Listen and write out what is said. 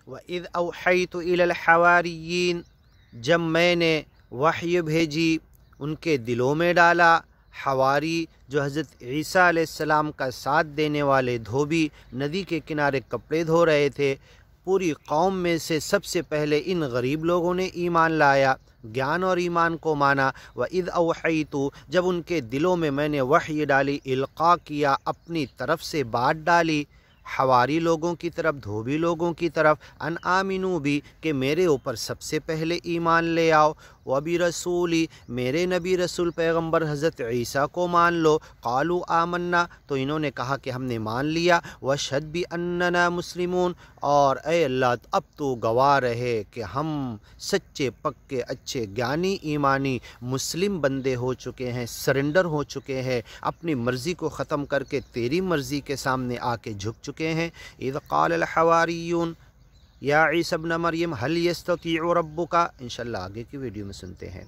وَإِذْ أَوْحَيْتُ إِلَى الْحَوَارِيِّينَ، جب میں نے وحی بھیجی ان کے دلوں میں ڈالا۔ حواری جو حضرت عیسیٰ علیہ السلام کا ساتھ دینے والے دھوبی ندی کے کنارے کپڑے دھو رہے تھے، پوری قوم میں سے سب سے پہلے ان غریب لوگوں نے ایمان لایا، گیان اور ایمان کو مانا۔ وَإِذْ أَوْحَيْتُ، جب ان کے دلوں میں نے وحی ڈالی، القاء کیا، اپنی طرف سے بات ڈالی حواری لوگوں کی طرف، دھوبی لوگوں کی طرف، ان آمنو بھی کہ میرے اوپر سب سے پہلے ایمان لے آؤ، وبرسولی میرے نبی رسول پیغمبر حضرت عیسیٰ کو مان لو۔ قالوا آمنا، تو انہوں نے کہا کہ ہم نے مان لیا، واشہد باننا مسلمون، اور اے اللہ اب تو گواہ رہے کہ ہم سچے پکے اچھے گیانی ایمانی مسلم بندے ہو چکے ہیں، سرنڈر ہو چکے ہیں، اپنی مرضی کو ختم کر کے تیری مرضی کے سامنے آ کے جھک چکے ہیں۔ اذ قال الحواریون یا عیسی ابن مریم هل یستطیع ربک، انشاءاللہ آگے کی ویڈیو میں سنتے ہیں۔